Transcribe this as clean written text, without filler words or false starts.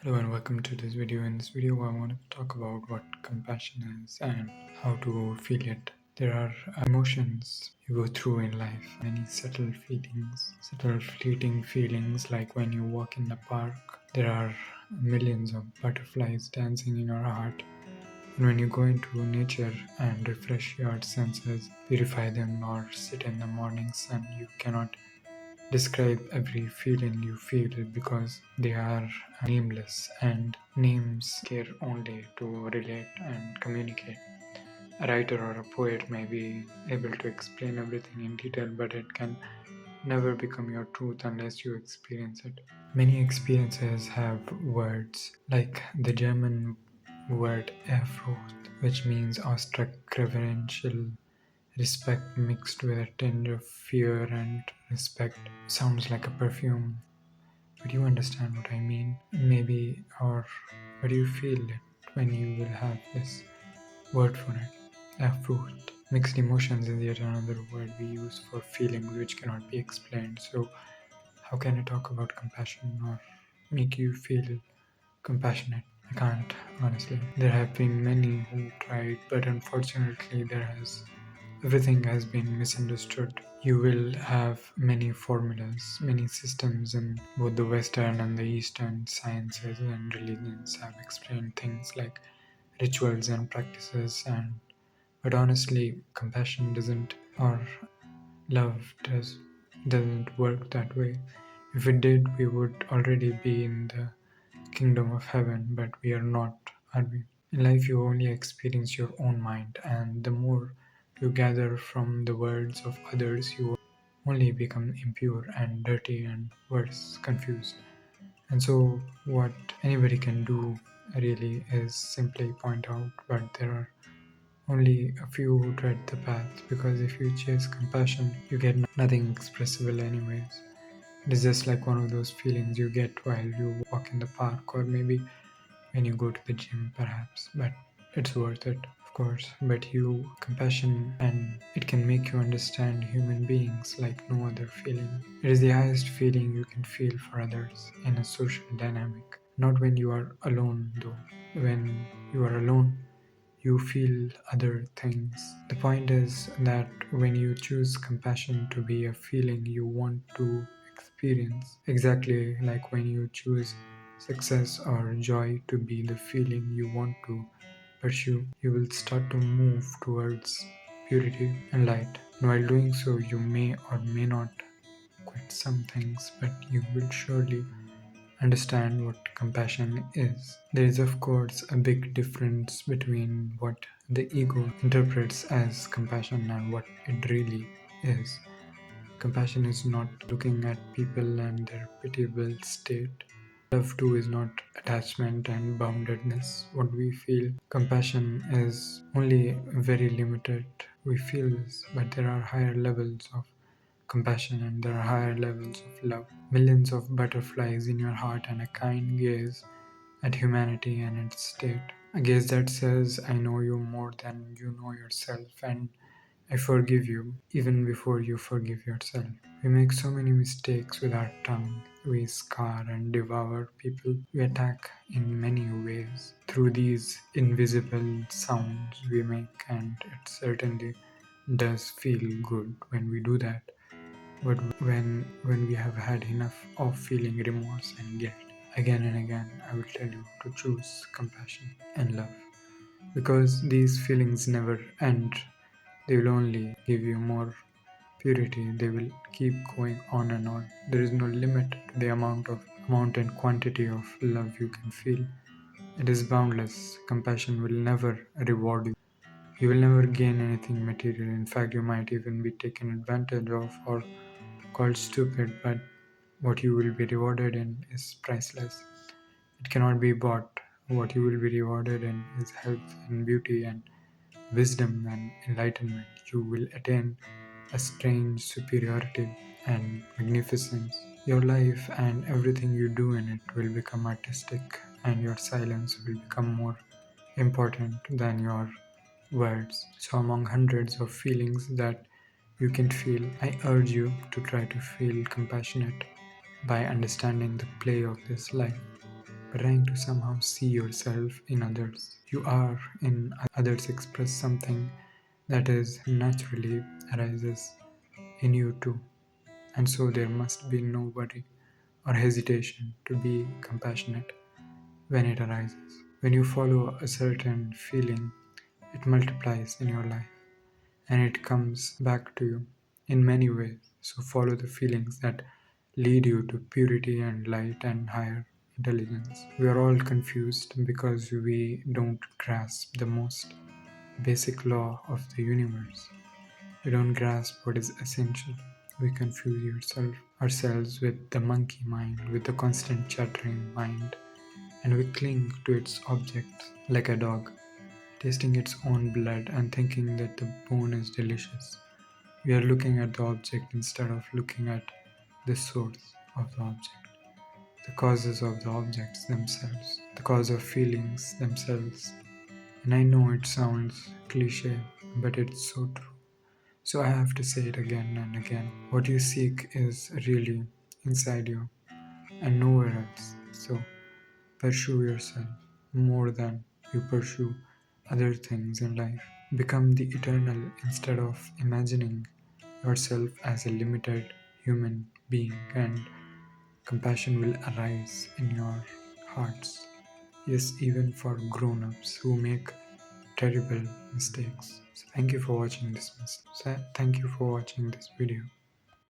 Hello and welcome to this video. In this video, I want to talk about what compassion is and how to feel it. There are emotions you go through in life, many subtle feelings, subtle fleeting feelings, like when you walk in the park. There are millions of butterflies dancing in your heart. And when you go into nature and refresh your senses, purify them, or sit in the morning sun, you cannot describe every feeling you feel because they are nameless, and names care only to relate and communicate. A writer or a poet may be able to explain everything in detail, but it can never become your truth unless you experience it. Many experiences have words, like the German word Ehrfurcht, which means awestruck, reverential respect mixed with a tinge of fear, and respect sounds like a perfume. But you understand what I mean? Maybe, or what do you feel it when you will have this word for it? Erfurt. Mixed emotions is yet another word we use for feelings which cannot be explained. So, how can I talk about compassion or make you feel compassionate? I can't, honestly. There have been many who tried, but unfortunately, everything has been misunderstood. You will have many formulas, many systems in both the Western and the Eastern sciences and religions have explained things like rituals and practices, and but honestly, compassion doesn't, or love doesn't work that way. If it did, we would already be in the kingdom of heaven, but we are not, are we? In life, you only experience your own mind, and the more you gather from the words of others, you only become impure and dirty and worse, confused. And so, what anybody can do really is simply point out, but there are only a few who tread the path, because if you chase compassion, you get nothing expressible, anyways. It is just like one of those feelings you get while you walk in the park, or maybe when you go to the gym, perhaps. But it's worth it, of course. But you compassion, and it can make you understand human beings like no other feeling. It is the highest feeling you can feel for others in a social dynamic. Not when you are alone, though. When you are alone, you feel other things. The point is that when you choose compassion to be a feeling you want to experience, exactly like when you choose success or joy to be the feeling you want to pursue, you will start to move towards purity and light. And while doing so, you may or may not quit some things, but you will surely understand what compassion is. There is, of course, a big difference between what the ego interprets as compassion and what it really is. Compassion is not looking at people and their pitiable state. Love, too, is not attachment and boundedness. What we feel, compassion is only very limited. We feel this, but there are higher levels of compassion, and there are higher levels of love. Millions of butterflies in your heart and a kind gaze at humanity and its state. A gaze that says, I know you more than you know yourself, and I forgive you even before you forgive yourself. We make so many mistakes with our tongue. We scar and devour people. We attack in many ways through these invisible sounds we make, and it certainly does feel good when we do that. But when we have had enough of feeling remorse and guilt, again and again, I will tell you to choose compassion and love. Because these feelings never end. They will only give you more purity. They will keep going on and on. There is no limit to the amount and quantity of love you can feel. It is boundless. Compassion will never reward you. You will never gain anything material. In fact, you might even be taken advantage of or called stupid, but what you will be rewarded in is priceless. It cannot be bought. What you will be rewarded in is health and beauty and wisdom and enlightenment. You will attain a strange superiority and magnificence. Your life and everything you do in it will become artistic, and your silence will become more important than your words. So, among hundreds of feelings that you can feel, I urge you to try to feel compassionate by understanding the play of this life. but trying to somehow see yourself in others. You are in others express something that is naturally arises in you too. And so there must be no worry or hesitation to be compassionate when it arises. When you follow a certain feeling, it multiplies in your life and it comes back to you in many ways. So follow the feelings that lead you to purity and light and higher intelligence. We are all confused because we don't grasp the most basic law of the universe. We don't grasp what is essential. We confuse ourselves with the monkey mind, with the constant chattering mind, and we cling to its objects like a dog, tasting its own blood and thinking that the bone is delicious. We are looking at the object instead of looking at the source of the object, the causes of the objects themselves, the cause of feelings themselves. And I know it sounds cliche, but it's so true. So I have to say it again and again. What you seek is really inside you and nowhere else. So pursue yourself more than you pursue other things in life. Become the eternal instead of imagining yourself as a limited human being, and compassion will arise in your hearts. Yes, even for grown ups who make terrible mistakes. So thank you for watching this video.